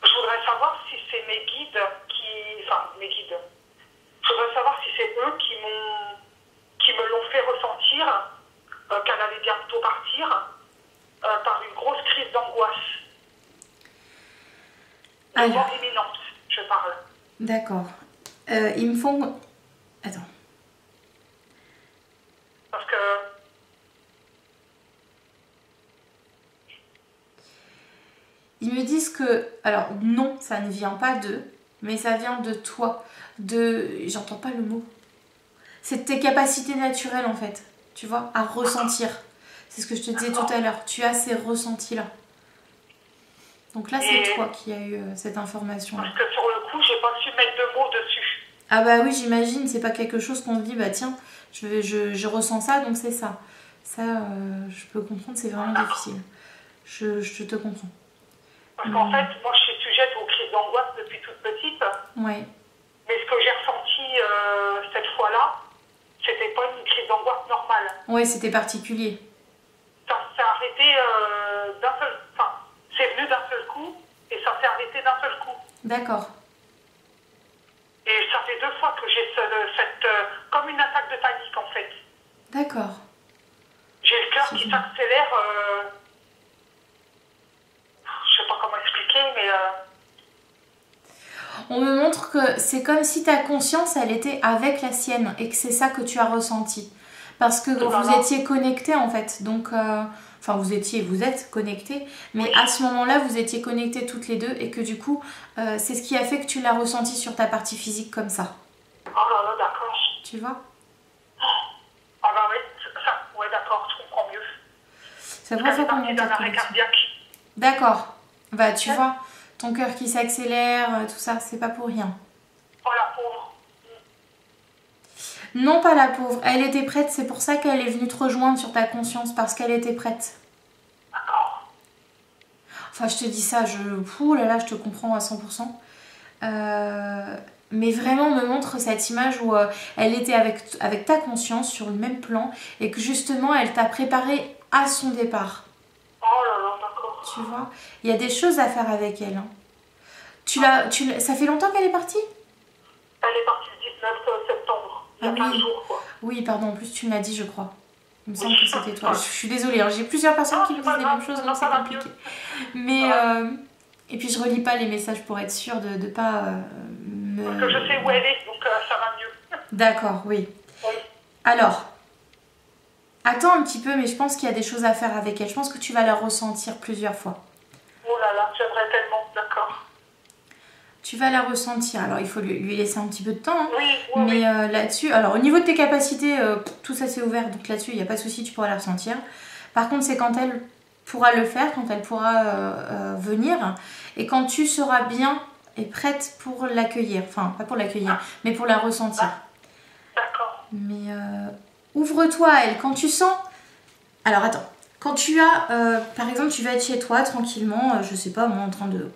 je voudrais savoir si c'est mes guides qui... Enfin, mes guides. Je voudrais savoir si c'est eux qui me l'ont fait ressentir qu'elle allait bientôt partir par une grosse crise d'angoisse. De mort imminente, je parle. D'accord. Ils me font... Attends. Parce que... Ils me disent que... Alors, non, ça ne vient pas d'eux, mais ça vient de toi. J'entends pas le mot. C'est de tes capacités naturelles, en fait. Tu vois, à ressentir. C'est ce que je te disais tout à l'heure. Tu as ces ressentis-là. Donc là, c'est toi qui as eu cette information-là. Parce que sur le coup, j'ai pas su mettre de mots dessus. Ah bah oui, j'imagine. C'est pas quelque chose qu'on se dit, bah tiens, je ressens ça, donc c'est ça. Ça, je peux comprendre, c'est vraiment difficile. Je te comprends. Parce qu'en fait, moi, je suis sujette aux crises d'angoisse depuis toute petite. Ouais. Mais ce que j'ai ressenti cette fois-là, c'était pas une crise d'angoisse normale. Ouais, c'était particulier. Ça s'est arrêté d'un seul... Enfin, c'est venu d'un seul coup et ça s'est arrêté d'un seul coup. D'accord. Et ça fait 2 fois que j'ai cette... comme une attaque de panique, en fait. D'accord. J'ai le cœur qui s'accélère... je sais pas comment expliquer, mais... On me montre que c'est comme si ta conscience, elle était avec la sienne et que c'est ça que tu as ressenti. Parce que vous étiez connectés en fait. Donc, enfin vous êtes connectés. Mais à ce moment-là, vous étiez connectés toutes les deux et que du coup, c'est ce qui a fait que tu l'as ressenti sur ta partie physique comme ça. Oh là là, d'accord. Tu vois? Ah bah oui, ça, ouais d'accord, je comprends mieux. C'est vrai qu'on est d'un arrêt cardiaque. D'accord. Bah tu vois, ton cœur qui s'accélère, tout ça, c'est pas pour rien. Oh la pauvre. Non, pas la pauvre. Elle était prête, c'est pour ça qu'elle est venue te rejoindre sur ta conscience, parce qu'elle était prête. D'accord. Enfin, je te dis ça, ouh là là, je te comprends à 100%. Mais vraiment, on me montre cette image où elle était avec ta conscience sur le même plan et que justement, elle t'a préparé à son départ. Oh là là, d'accord. Tu vois, il y a des choses à faire avec elle. Hein. Ça fait longtemps qu'elle est partie? Elle est partie le 19 septembre. Il y a 15 jours, quoi. Oui, pardon, en plus tu me l'as dit, je crois. Il me semble que c'était toi. Je suis désolée, hein. J'ai plusieurs personnes qui me disent les mêmes choses, donc c'est compliqué. Mais, et puis je relis pas les messages pour être sûre de ne pas me... Parce que je sais où elle est, donc ça va mieux. D'accord, oui. Alors, attends un petit peu, mais je pense qu'il y a des choses à faire avec elle. Je pense que tu vas la ressentir plusieurs fois. Oh là là, j'aimerais tellement, d'accord. Tu vas la ressentir. Alors, il faut lui laisser un petit peu de temps. Hein. Oui, mais là-dessus, alors au niveau de tes capacités, tout ça c'est ouvert. Donc là-dessus, il n'y a pas de souci, tu pourras la ressentir. Par contre, c'est quand elle pourra le faire, quand elle pourra venir. Et quand tu seras bien est prête pour l'accueillir. Enfin, pas pour l'accueillir, mais pour la ressentir. D'accord. Mais ouvre-toi à elle. Quand tu sens... Alors attends. Quand tu as, par exemple, tu vas être chez toi tranquillement, je sais pas, moi en train de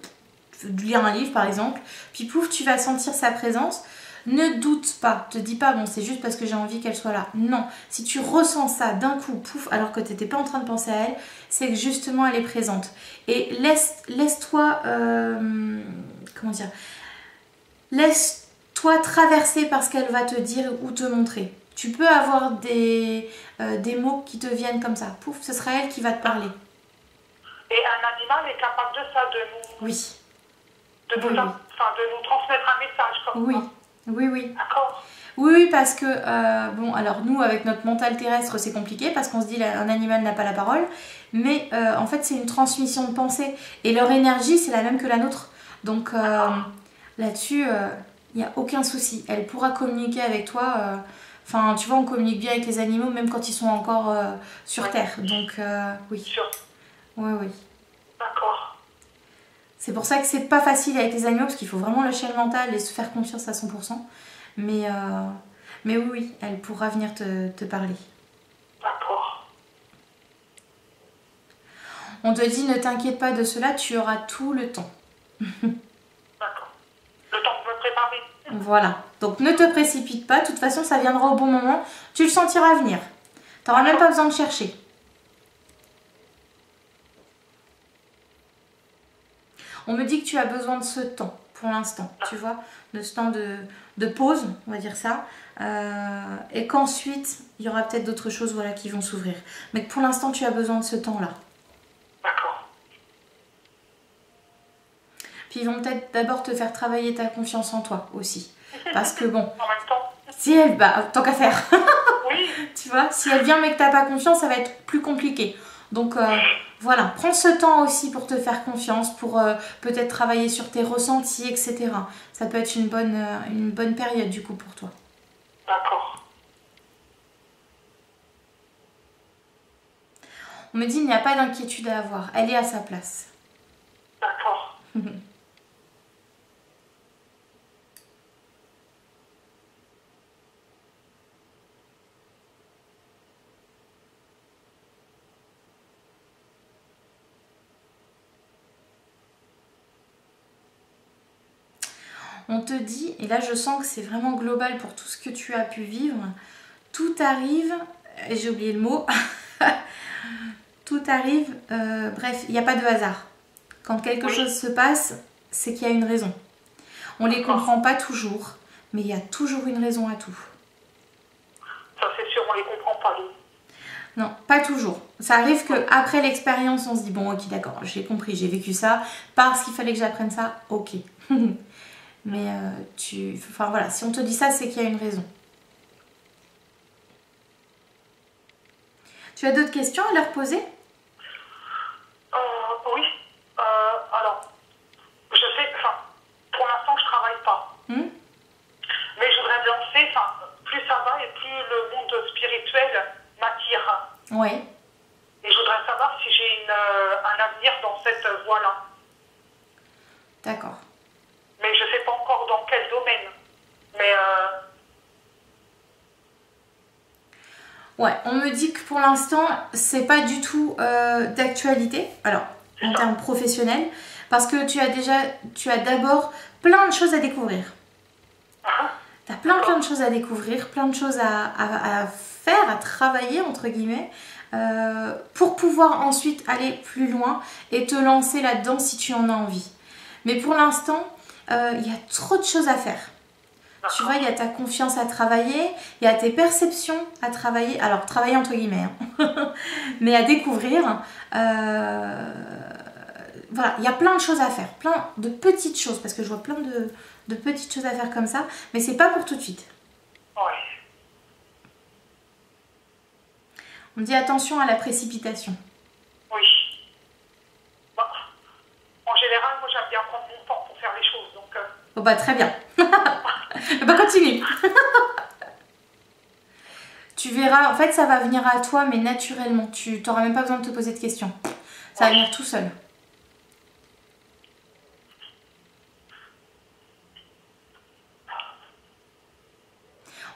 lire un livre par exemple, puis pouf, tu vas sentir sa présence. Ne doute pas, te dis pas, bon, c'est juste parce que j'ai envie qu'elle soit là. Non, si tu ressens ça d'un coup, pouf, alors que tu n'étais pas en train de penser à elle, c'est que justement elle est présente. Et laisse-toi, comment dire, laisse-toi traverser par ce qu'elle va te dire ou te montrer. Tu peux avoir des mots qui te viennent comme ça. Pouf, ce sera elle qui va te parler. Et un animal est capable de ça, de nous... Oui. De nous transmettre un message comme ça. Oui. D'accord. Oui, parce que, bon, alors nous, avec notre mental terrestre, c'est compliqué parce qu'on se dit un animal n'a pas la parole. Mais en fait, c'est une transmission de pensée. Et leur énergie, c'est la même que la nôtre. Donc là-dessus, il n'y a aucun souci. Elle pourra communiquer avec toi... Enfin, tu vois, on communique bien avec les animaux, même quand ils sont encore sur Terre. Donc, oui. Sûr. Oui. D'accord. C'est pour ça que c'est pas facile avec les animaux, parce qu'il faut vraiment lâcher le mental et se faire confiance à 100%. Mais oui, elle pourra venir te parler. D'accord. On te dit, ne t'inquiète pas de cela, tu auras tout le temps. D'accord. Le temps de me préparer. Voilà. Donc ne te précipite pas, de toute façon ça viendra au bon moment, tu le sentiras venir. Tu n'auras même pas besoin de chercher. On me dit que tu as besoin de ce temps pour l'instant, tu vois, de ce temps de pause, on va dire ça, et qu'ensuite il y aura peut-être d'autres choses voilà, qui vont s'ouvrir. Mais que pour l'instant tu as besoin de ce temps-là. D'accord. Puis ils vont peut-être d'abord te faire travailler ta confiance en toi aussi. Parce que bon, En même temps. si elle, tant qu'à faire. Oui. Tu vois, si elle vient mais que t'as pas confiance, ça va être plus compliqué. Donc voilà, prends ce temps aussi pour te faire confiance, pour peut-être travailler sur tes ressentis, etc. Ça peut être une bonne période du coup pour toi. D'accord. On me dit il n'y a pas d'inquiétude à avoir, elle est à sa place. D'accord. On te dit, et là je sens que c'est vraiment global pour tout ce que tu as pu vivre, tout arrive, et j'ai oublié le mot, tout arrive, bref, il n'y a pas de hasard. Quand quelque chose se passe, c'est qu'il y a une raison. On ne les comprend pas toujours, mais il y a toujours une raison à tout. Ça c'est sûr, on les comprend pas. Non, pas toujours. Ça arrive qu'après l'expérience, on se dit, bon ok d'accord, j'ai compris, j'ai vécu ça, parce qu'il fallait que j'apprenne ça, ok. Mais enfin voilà, si on te dit ça, c'est qu'il y a une raison. Tu as d'autres questions à leur poser? Oui. Alors, je sais, pour l'instant, je travaille pas. Mais je voudrais me lancer, plus ça va et plus le monde spirituel m'attire. Oui. Et je voudrais savoir si j'ai un avenir dans cette voie-là. D'accord. Mais je ne sais pas encore dans quel domaine. Mais ouais, on me dit que pour l'instant, c'est pas du tout d'actualité. Alors, en termes professionnels, parce que tu as d'abord plein de choses à découvrir. Tu as plein de choses à découvrir, plein de choses à faire, à travailler, entre guillemets, pour pouvoir ensuite aller plus loin et te lancer là-dedans si tu en as envie. Mais pour l'instant, il y a trop de choses à faire. Tu vois, il y a ta confiance à travailler, il y a tes perceptions à travailler, alors travailler entre guillemets, hein. Mais à découvrir. Voilà, il y a plein de choses à faire, plein de petites choses, parce que je vois plein de petites choses à faire comme ça, mais c'est pas pour tout de suite. Ouais. On dit attention à la précipitation. Oui. Bon. En général, moi j'aime bien prendre mon temps pour faire les choses, donc... Oh bah très bien. Bah continue. Tu verras, en fait ça va venir à toi, mais naturellement. Tu n'auras même pas besoin de te poser de questions. Ça va venir tout seul.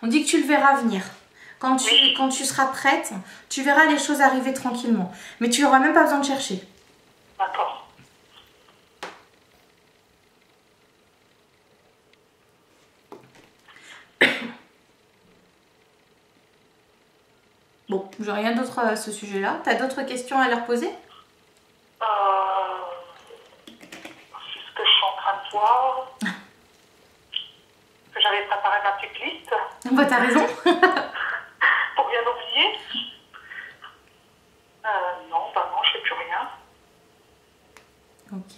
On dit que tu le verras venir. Quand tu seras prête, tu verras les choses arriver tranquillement. Mais tu n'auras même pas besoin de chercher. D'accord. Bon, j'ai rien d'autre à ce sujet-là. Tu as d'autres questions à leur poser? C'est ce que je suis en train de voir. Que j'avais préparé ma petite liste. Bah, t'as raison. Pour bien oublier. Non, je sais plus rien. Ok.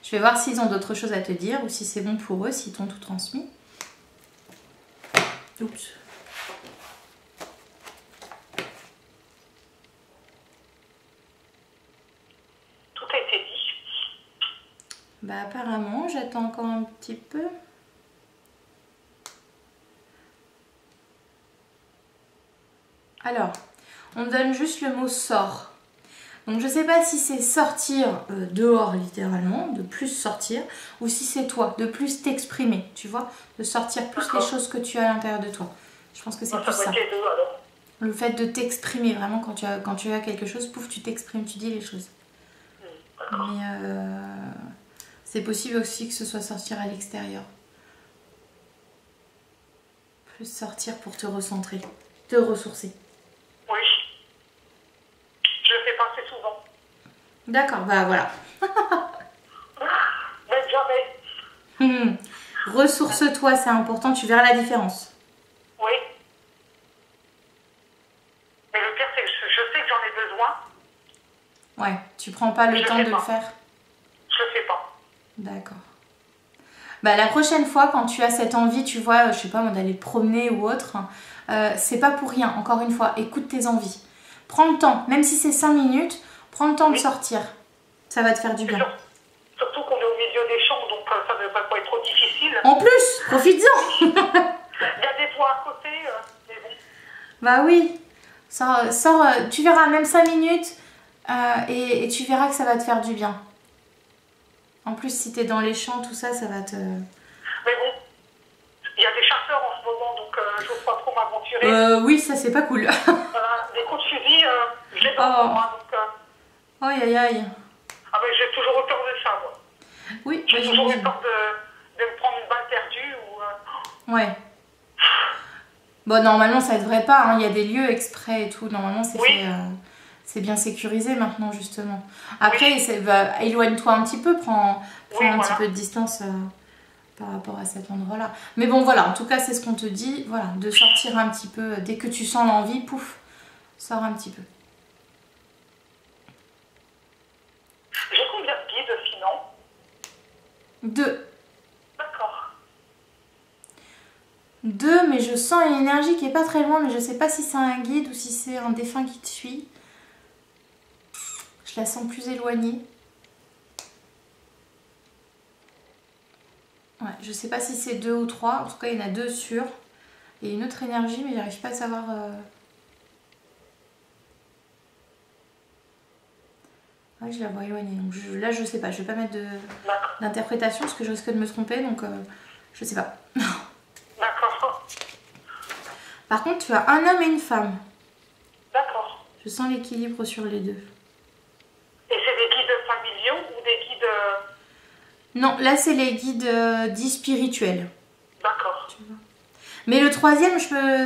Je vais voir s'ils ont d'autres choses à te dire ou si c'est bon pour eux, s'ils t'ont tout transmis. Oups. Tout a été dit. Bah apparemment, j'attends encore un petit peu. Alors, on donne juste le mot sort. Donc je sais pas si c'est sortir dehors littéralement, de plus sortir, ou si c'est toi, de plus t'exprimer, tu vois, de sortir plus les choses que tu as à l'intérieur de toi. Je pense que c'est plus ça. Le fait de t'exprimer, vraiment quand tu as quelque chose, pouf, tu t'exprimes, tu dis les choses. Mais c'est possible aussi que ce soit sortir à l'extérieur. Plus sortir pour te recentrer, te ressourcer. Oui. Je le fais pas assez souvent. D'accord, bah voilà. Même jamais. Ressource-toi, c'est important, tu verras la différence. Oui. Mais le pire, c'est que je sais que j'en ai besoin. Ouais, tu prends pas le temps de le faire. Je le fais pas. D'accord. Bah la prochaine fois, quand tu as cette envie, tu vois, je sais pas, d'aller te promener ou autre, c'est pas pour rien, encore une fois, écoute tes envies. Prends le temps, même si c'est 5 minutes, prends le temps de sortir. Ça va te faire du bien. Surtout qu'on est au milieu des champs, donc ça ne va pas être trop difficile. En plus, profites-en. Il y a des toits à côté, mais bon. Bah oui, sors, tu verras, même 5 minutes, et tu verras que ça va te faire du bien. En plus, si tu es dans les champs, tout ça, ça va te... Mais bon, il y a des chasseurs en ce moment, donc je n'ose pas trop m'aventurer. Oui, ça, c'est pas cool. Des coups de fusil, je les donne pour moi, donc... Aïe, aïe, aïe. Ah ben, j'ai toujours eu peur de ça, moi. Oui, j'ai toujours eu peur de me prendre une balle perdue ou... Ouais. Bon, normalement, ça ne devrait pas, hein. Il y a des lieux exprès et tout. Normalement, c'est fait... C'est bien sécurisé maintenant, justement. Après, éloigne-toi un petit peu, prends un petit peu de distance par rapport à cet endroit-là. Mais bon, voilà, en tout cas, c'est ce qu'on te dit. Voilà, de sortir un petit peu. Dès que tu sens l'envie, pouf, sors un petit peu. J'ai combien de guides, sinon? 2. D'accord. 2, mais je sens une énergie qui est pas très loin, mais je sais pas si c'est un guide ou si c'est un défunt qui te suit. Je la sens plus éloignée. Ouais, je sais pas si c'est 2 ou 3. En tout cas, il y en a 2 sûrs. Il y a une autre énergie, mais j'arrive pas à savoir... Ouais, je la vois éloignée. Donc là, je sais pas. Je vais pas mettre d'interprétation parce que je risque de me tromper. Donc, je sais pas. D'accord. Par contre, tu as un homme et une femme. D'accord. Je sens l'équilibre sur les deux. Et c'est des guides familiaux ou des guides... Non, là c'est les guides dits spirituels. D'accord. Tu vois. Mais le troisième,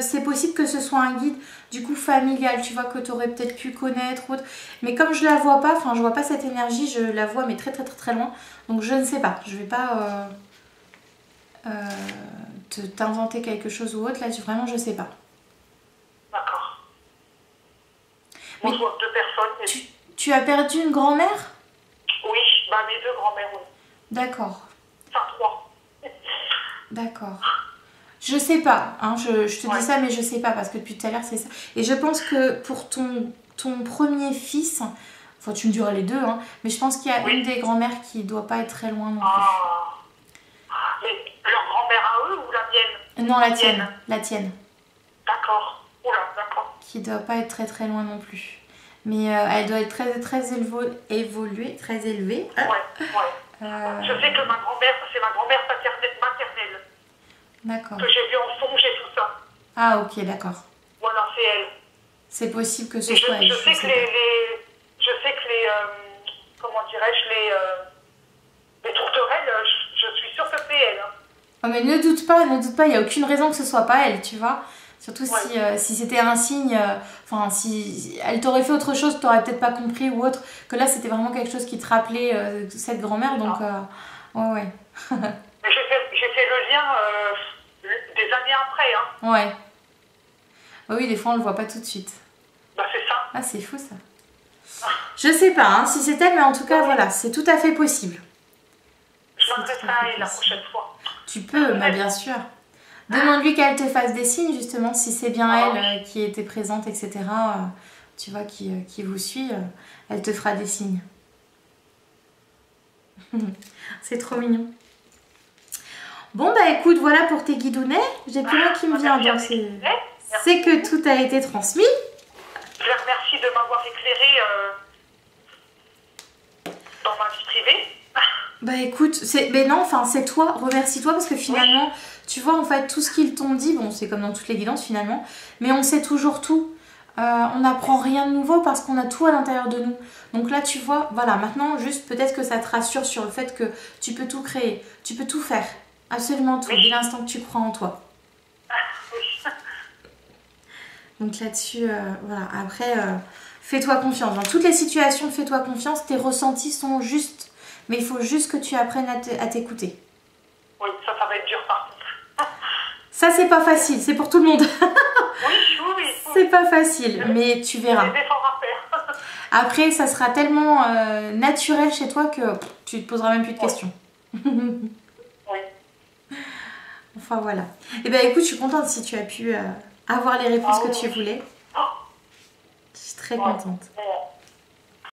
c'est possible que ce soit un guide du coup familial, tu vois, que tu aurais peut-être pu connaître ou autre. Mais comme je la vois pas, enfin je vois pas cette énergie, je la vois mais très très très très loin. Donc je ne sais pas, je vais pas t'inventer quelque chose ou autre, là vraiment je sais pas. D'accord. Moi je vois 2 personnes. Tu as perdu une grand-mère? Oui, bah mes 2 grands-mères, oui. D'accord. Enfin 3. D'accord. Je sais pas, hein, je te dis ça, mais je sais pas parce que depuis tout à l'heure c'est ça. Et je pense que pour ton premier fils, enfin tu me diras les 2, hein, mais je pense qu'il y a une des grand-mères qui doit pas être très loin non plus. Mais leur grand-mère à eux ou la mienne? Non, la tienne. La tienne. D'accord. Oula, d'accord. Qui doit pas être très très loin non plus. Mais elle doit être très très évoluée, très élevée. Ouais. Je sais que ma grand-mère, c'est ma grand-mère maternelle. D'accord. Que j'ai vu en songe et tout ça. Ah, ok, d'accord. Voilà, c'est elle. C'est possible que ce soit elle. Je sais que les comment dirais-je, les tourterelles, je suis sûre que c'est elle. Hein. Oh, mais ne doute pas, il n'y a aucune raison que ce soit pas elle, tu vois. Surtout si c'était un signe, enfin si elle t'aurait fait autre chose, tu n'aurais peut-être pas compris ou autre, que là c'était vraiment quelque chose qui te rappelait cette grand-mère, donc ouais. Mais j'ai fait le lien des années après. Hein. Ouais. Bah oui, des fois on le voit pas tout de suite. Bah c'est ça. Ah, c'est fou ça. Je sais pas hein, si c'est elle, mais en tout cas voilà, c'est tout à fait possible. Je m'adresserai à elle la prochaine fois. Tu peux, bah, bien sûr. Demande-lui qu'elle te fasse des signes, justement, si c'est bien elle qui était présente, etc. Tu vois, qui vous suit, elle te fera des signes. C'est trop mignon. Bon, bah écoute, voilà pour tes guidounets. J'ai plus rien qui me vient, donc c'est que tout a été transmis. Je les remercie de m'avoir éclairé dans ma vie privée. Bah écoute, mais non, enfin c'est toi, remercie-toi parce que finalement, tu vois en fait tout ce qu'ils t'ont dit, bon c'est comme dans toutes les guidances finalement, mais on sait toujours tout. On n'apprend rien de nouveau parce qu'on a tout à l'intérieur de nous. Donc là tu vois, voilà, maintenant juste peut-être que ça te rassure sur le fait que tu peux tout créer, tu peux tout faire, absolument tout, dès l'instant que tu crois en toi. Donc là-dessus, voilà, après, fais-toi confiance. Dans toutes les situations, fais-toi confiance, tes ressentis sont justes. Mais il faut juste que tu apprennes à t'écouter. Oui, ça va être dur par contre. Ça, c'est pas facile, c'est pour tout le monde. Oui. C'est pas facile, mais tu verras. Des efforts à faire. Après, ça sera tellement naturel chez toi que tu te poseras même plus de questions. Oui. Enfin, voilà. Et ben écoute, je suis contente si tu as pu avoir les réponses que tu voulais. Je suis très contente.